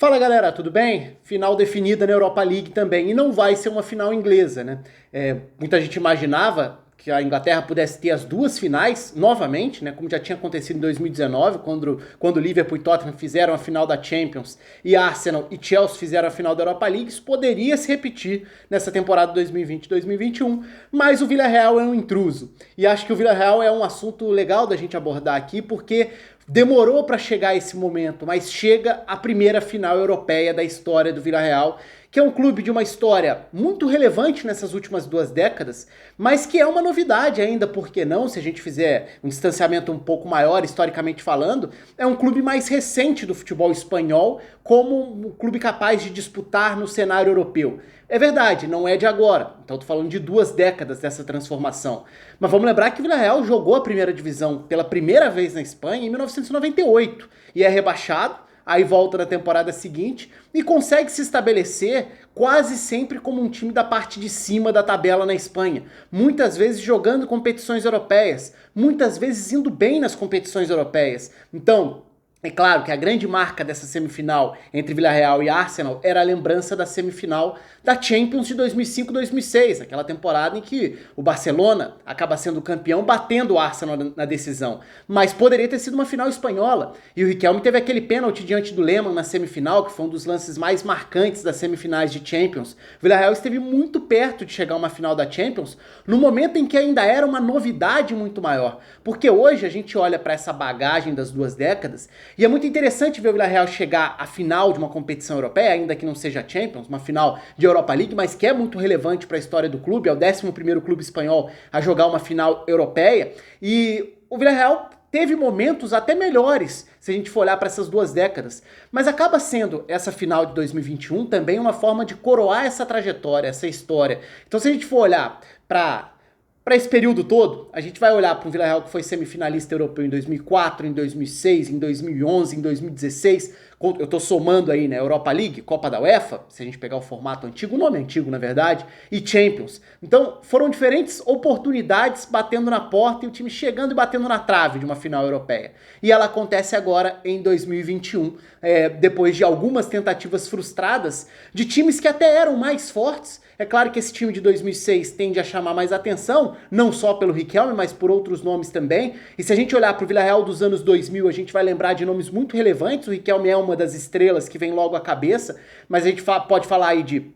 Fala galera, tudo bem? Final definida na Europa League também, e não vai ser uma final inglesa, né? Muita gente imaginava que a Inglaterra pudesse ter as duas finais novamente, né? Como já tinha acontecido em 2019, quando Liverpool e Tottenham fizeram a final da Champions e Arsenal e Chelsea fizeram a final da Europa League. Isso poderia se repetir nessa temporada 2020-2021, mas o Villarreal é um intruso. E acho que o Villarreal é um assunto legal da gente abordar aqui, porque demorou para chegar a esse momento, mas chega a primeira final europeia da história do Villarreal, que é um clube de uma história muito relevante nessas últimas 2 décadas, mas que é uma novidade ainda, por que não, se a gente fizer um distanciamento um pouco maior, historicamente falando, é um clube mais recente do futebol espanhol, como um clube capaz de disputar no cenário europeu. É verdade, não é de agora, então estou falando de 2 décadas dessa transformação. Mas vamos lembrar que o Villarreal jogou a primeira divisão pela primeira vez na Espanha em 1998 e é rebaixado, aí volta na temporada seguinte e consegue se estabelecer quase sempre como um time da parte de cima da tabela na Espanha. Muitas vezes jogando competições europeias, muitas vezes indo bem nas competições europeias. Então, é claro que a grande marca dessa semifinal entre Villarreal e Arsenal era a lembrança da semifinal da Champions de 2005-2006, aquela temporada em que o Barcelona acaba sendo campeão batendo o Arsenal na decisão. Mas poderia ter sido uma final espanhola. E o Riquelme teve aquele pênalti diante do Lehmann na semifinal, que foi um dos lances mais marcantes das semifinais de Champions. O Villarreal esteve muito perto de chegar a uma final da Champions, no momento em que ainda era uma novidade muito maior. Porque hoje a gente olha para essa bagagem das 2 décadas e é muito interessante ver o Villarreal chegar à final de uma competição europeia, ainda que não seja Champions, uma final de Europa League, mas que é muito relevante para a história do clube, é o 11º clube espanhol a jogar uma final europeia, e o Villarreal teve momentos até melhores, se a gente for olhar para essas 2 décadas, mas acaba sendo essa final de 2021 também uma forma de coroar essa trajetória, essa história. Então se a gente for olhar para esse período todo, a gente vai olhar para um Villarreal que foi semifinalista europeu em 2004, em 2006, em 2011, em 2016. Eu tô somando aí, né, Europa League, Copa da UEFA, se a gente pegar o formato antigo, o nome é antigo na verdade, e Champions. Então foram diferentes oportunidades batendo na porta e o time chegando e batendo na trave de uma final europeia. E ela acontece agora em 2021, depois de algumas tentativas frustradas de times que até eram mais fortes. É claro que esse time de 2006 tende a chamar mais atenção, não só pelo Riquelme, mas por outros nomes também. E se a gente olhar para o Villarreal dos anos 2000, a gente vai lembrar de nomes muito relevantes. O Riquelme é uma das estrelas que vem logo à cabeça, mas a gente pode falar aí de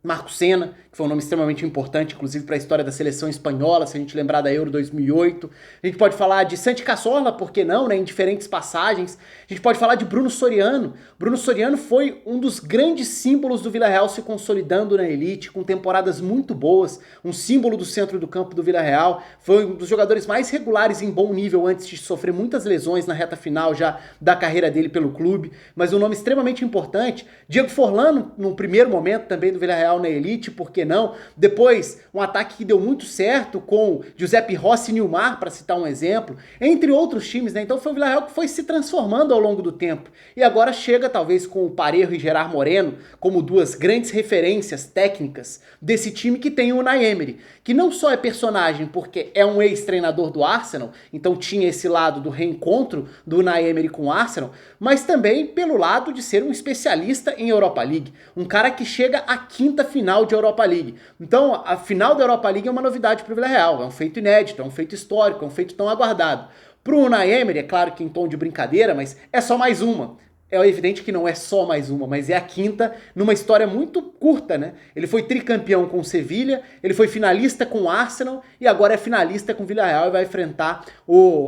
Marco Senna, que foi um nome extremamente importante, inclusive para a história da seleção espanhola, se a gente lembrar da Euro 2008. A gente pode falar de Santi Cazorla, por que não, né, em diferentes passagens. A gente pode falar de Bruno Soriano. Bruno Soriano foi um dos grandes símbolos do Villarreal se consolidando na elite, com temporadas muito boas, um símbolo do centro do campo do Villarreal. Foi um dos jogadores mais regulares em bom nível antes de sofrer muitas lesões na reta final já da carreira dele pelo clube, mas um nome extremamente importante. Diego Forlán, no primeiro momento também do Villarreal na elite, por que não? Depois, um ataque que deu muito certo com Giuseppe Rossi e Nilmar, para citar um exemplo, entre outros times, né? Então foi o Villarreal que foi se transformando ao longo do tempo. E agora chega, talvez, com o Parejo e Gerard Moreno, como duas grandes referências técnicas desse time que tem o Unai Emery, que não só é personagem porque é um ex-treinador do Arsenal, então tinha esse lado do reencontro do Unai Emery com o Arsenal, mas também pelo lado de ser um especialista em Europa League, um cara que chega à quinta final de Europa League. Então, a final da Europa League é uma novidade para o Villarreal, é um feito inédito, é um feito histórico, é um feito tão aguardado. Para o Unai Emery, é claro que em tom de brincadeira, mas é só mais uma. É evidente que não é só mais uma, mas é a quinta numa história muito curta, né? Ele foi tricampeão com o Sevilha, ele foi finalista com o Arsenal e agora é finalista com o Villarreal e vai enfrentar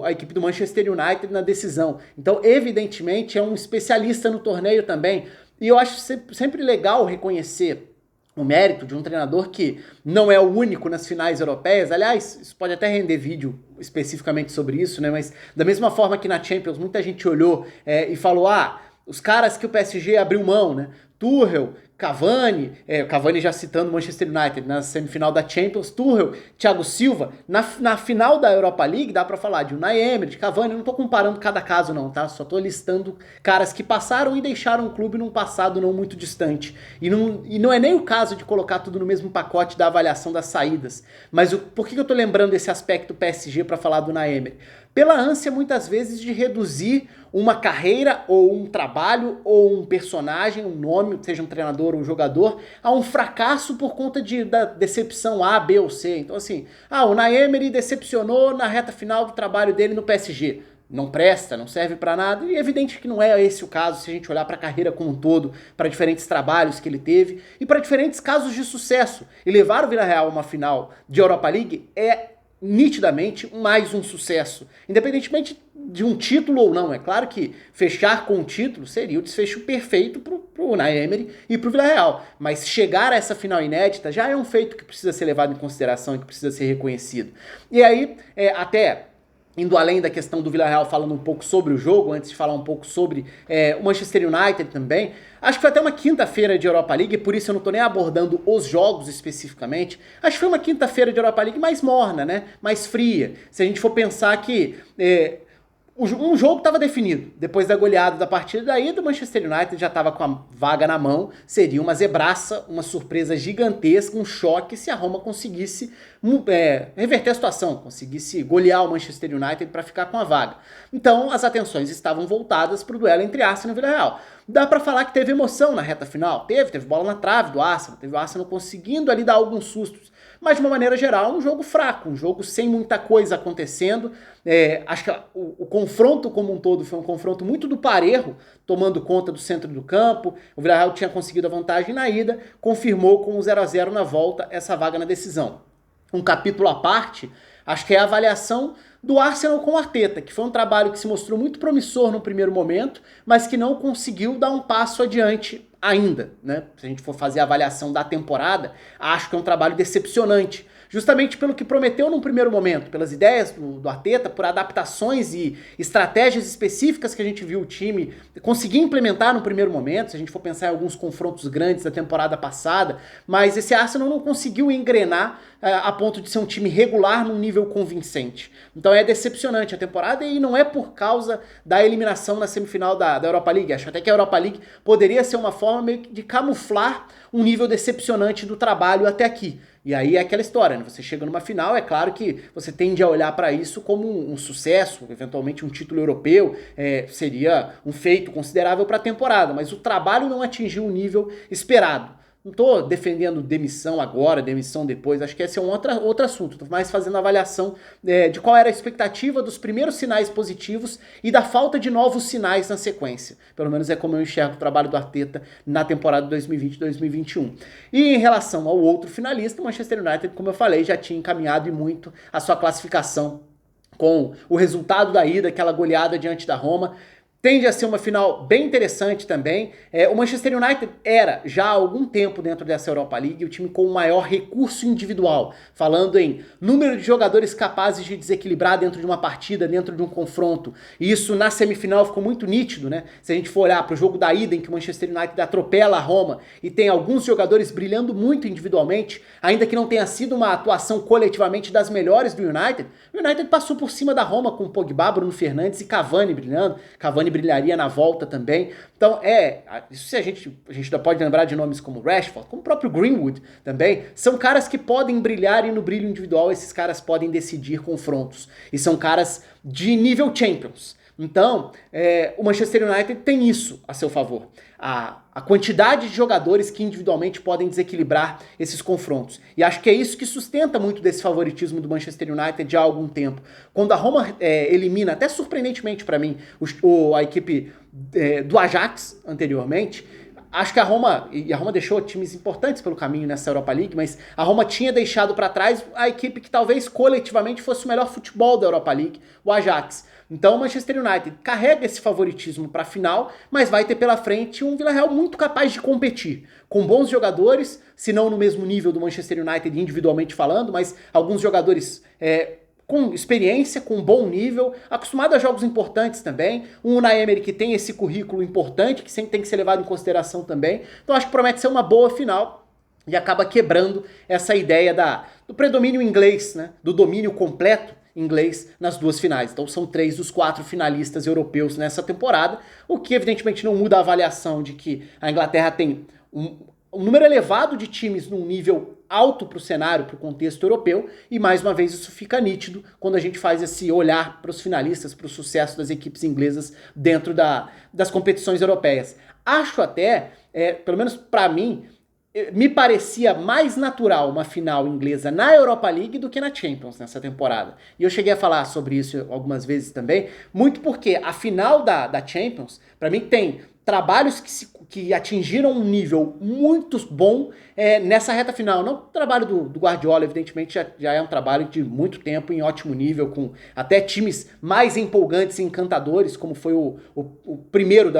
a equipe do Manchester United na decisão. Então, evidentemente, é um especialista no torneio também. E eu acho sempre legal reconhecer o mérito de um treinador que não é o único nas finais europeias. Aliás, isso pode até render vídeo especificamente sobre isso, né? Mas da mesma forma que na Champions muita gente olhou e falou, os caras que o PSG abriu mão, né? Tuchel, Cavani, Cavani já citando o Manchester United na semifinal da Champions, Tuchel, Thiago Silva, na final da Europa League dá pra falar de Unai Emery, de Cavani, eu não tô comparando cada caso não, tá? Só tô listando caras que passaram e deixaram o clube num passado não muito distante. E não é nem o caso de colocar tudo no mesmo pacote da avaliação das saídas. Mas por que eu tô lembrando desse aspecto PSG pra falar do Unai Emery? pela ânsia muitas vezes de reduzir uma carreira ou um trabalho ou um personagem, um nome, seja um treinador ou um jogador, a um fracasso por conta da decepção A, B ou C. Então assim, o Unai Emery decepcionou na reta final do trabalho dele no PSG. Não presta, não serve pra nada, e é evidente que não é esse o caso se a gente olhar pra carreira como um todo, para diferentes trabalhos que ele teve e para diferentes casos de sucesso. E levar o Villarreal a uma final de Europa League é nitidamente mais um sucesso, independentemente de um título ou não. É claro que fechar com um título seria o desfecho perfeito pro Unai Emery e pro Villarreal, mas chegar a essa final inédita já é um feito que precisa ser levado em consideração e que precisa ser reconhecido. E aí, até indo além da questão do Villarreal, falando um pouco sobre o jogo, antes de falar um pouco sobre o Manchester United também, acho que foi até uma quinta-feira de Europa League, por isso eu não tô nem abordando os jogos especificamente, acho que foi uma quinta-feira de Europa League mais morna, né, mais fria, se a gente for pensar que um jogo estava definido. Depois da goleada da partida da ida, o Manchester United já estava com a vaga na mão. Seria uma zebraça, uma surpresa gigantesca, um choque se a Roma conseguisse reverter a situação, conseguisse golear o Manchester United para ficar com a vaga. Então as atenções estavam voltadas para o duelo entre Arsenal e Villarreal. Dá para falar que teve emoção na reta final? Teve bola na trave do Arsenal, teve o Arsenal conseguindo ali dar alguns sustos. Mas de uma maneira geral, um jogo fraco, um jogo sem muita coisa acontecendo. Acho que o confronto como um todo foi um confronto muito do parejo, tomando conta do centro do campo. O Villarreal tinha conseguido a vantagem na ida, confirmou com o 0-0 na volta essa vaga na decisão. Um capítulo à parte, acho que é a avaliação do Arsenal com o Arteta, que foi um trabalho que se mostrou muito promissor no primeiro momento, mas que não conseguiu dar um passo adiante ainda, né? Se a gente for fazer a avaliação da temporada, acho que é um trabalho decepcionante. Justamente pelo que prometeu num primeiro momento, pelas ideias do Arteta, por adaptações e estratégias específicas que a gente viu o time conseguir implementar no primeiro momento, se a gente for pensar em alguns confrontos grandes da temporada passada, mas esse Arsenal não conseguiu engrenar a ponto de ser um time regular num nível convincente. Então é decepcionante a temporada e não é por causa da eliminação na semifinal da Europa League. Acho até que a Europa League poderia ser uma forma meio que de camuflar um nível decepcionante do trabalho até aqui. E aí é aquela história, né? Você chega numa final, é claro que você tende a olhar para isso como um sucesso, eventualmente um título europeu, seria um feito considerável para a temporada, mas o trabalho não atingiu o nível esperado. Não estou defendendo demissão agora, demissão depois, acho que esse é um outro assunto. Estou mais fazendo avaliação de qual era a expectativa dos primeiros sinais positivos e da falta de novos sinais na sequência. Pelo menos é como eu enxergo o trabalho do Arteta na temporada 2020-2021. E em relação ao outro finalista, o Manchester United, como eu falei, já tinha encaminhado e muito a sua classificação com o resultado da ida, aquela goleada diante da Roma. Tende a ser uma final bem interessante também. O Manchester United era já há algum tempo dentro dessa Europa League o time com o maior recurso individual, falando em número de jogadores capazes de desequilibrar dentro de uma partida, dentro de um confronto. E isso na semifinal ficou muito nítido, né? Se a gente for olhar para o jogo da ida em que o Manchester United atropela a Roma e tem alguns jogadores brilhando muito individualmente, ainda que não tenha sido uma atuação coletivamente das melhores do United, o United passou por cima da Roma com Pogba, Bruno Fernandes e Cavani brilhando. Cavani brilharia na volta também. Então isso se a gente ainda pode lembrar de nomes como Rashford, como o próprio Greenwood também, são caras que podem brilhar e no brilho individual esses caras podem decidir confrontos. E são caras de nível Champions. Então, o Manchester United tem isso a seu favor. A quantidade de jogadores que individualmente podem desequilibrar esses confrontos. E acho que é isso que sustenta muito desse favoritismo do Manchester United já há algum tempo. Quando a Roma elimina, até surpreendentemente para mim, a equipe do Ajax anteriormente, acho que a Roma deixou times importantes pelo caminho nessa Europa League, mas a Roma tinha deixado para trás a equipe que talvez coletivamente fosse o melhor futebol da Europa League, o Ajax. Então o Manchester United carrega esse favoritismo para a final, mas vai ter pela frente um Villarreal muito capaz de competir, com bons jogadores, se não no mesmo nível do Manchester United individualmente falando, mas alguns jogadores com experiência, com bom nível, acostumado a jogos importantes também, um Unai Emery que tem esse currículo importante, que sempre tem que ser levado em consideração também. Então acho que promete ser uma boa final e acaba quebrando essa ideia do predomínio inglês, né? Do domínio completo inglês nas duas finais. Então são 3 dos 4 finalistas europeus nessa temporada, o que evidentemente não muda a avaliação de que a Inglaterra tem um número elevado de times num nível alto para o cenário, para o contexto europeu, e mais uma vez isso fica nítido quando a gente faz esse olhar para os finalistas, para o sucesso das equipes inglesas dentro das competições europeias. Acho até, pelo menos para mim, me parecia mais natural uma final inglesa na Europa League do que na Champions nessa temporada. E eu cheguei a falar sobre isso algumas vezes também, muito porque a final da Champions, para mim, tem trabalhos que atingiram um nível muito bom nessa reta final. Não o trabalho do Guardiola, evidentemente, já é um trabalho de muito tempo, em ótimo nível, com até times mais empolgantes e encantadores, como foi o primeiro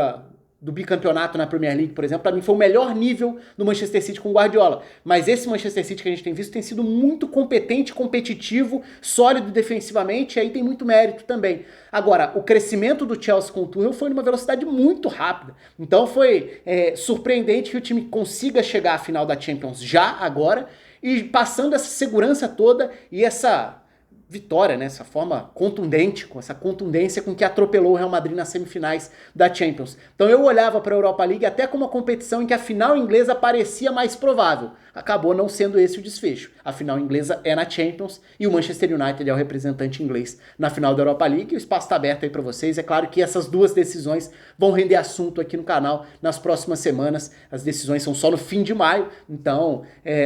do bicampeonato na Premier League, por exemplo. Para mim foi o melhor nível do Manchester City com o Guardiola. Mas esse Manchester City que a gente tem visto tem sido muito competente, competitivo, sólido defensivamente, e aí tem muito mérito também. Agora, o crescimento do Chelsea com o Tuchel foi numa velocidade muito rápida. Então foi surpreendente que o time consiga chegar à final da Champions já agora, e passando essa segurança toda e essa vitória, né? Essa forma contundente, com essa contundência com que atropelou o Real Madrid nas semifinais da Champions. Então eu olhava para a Europa League até como uma competição em que a final inglesa parecia mais provável. Acabou não sendo esse o desfecho. A final inglesa é na Champions e o Manchester United é o representante inglês na final da Europa League, e o espaço está aberto aí para vocês. É claro que essas duas decisões vão render assunto aqui no canal nas próximas semanas. As decisões são só no fim de maio, então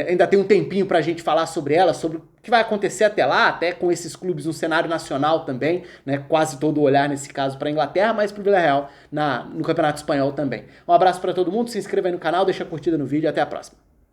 ainda tem um tempinho para a gente falar sobre elas, sobre o que vai acontecer até lá, até com esses clubes no cenário nacional também, né? Quase todo o olhar nesse caso para a Inglaterra, mas para o Villarreal no Campeonato Espanhol também. Um abraço para todo mundo, se inscreva aí no canal, deixa a curtida no vídeo e até a próxima.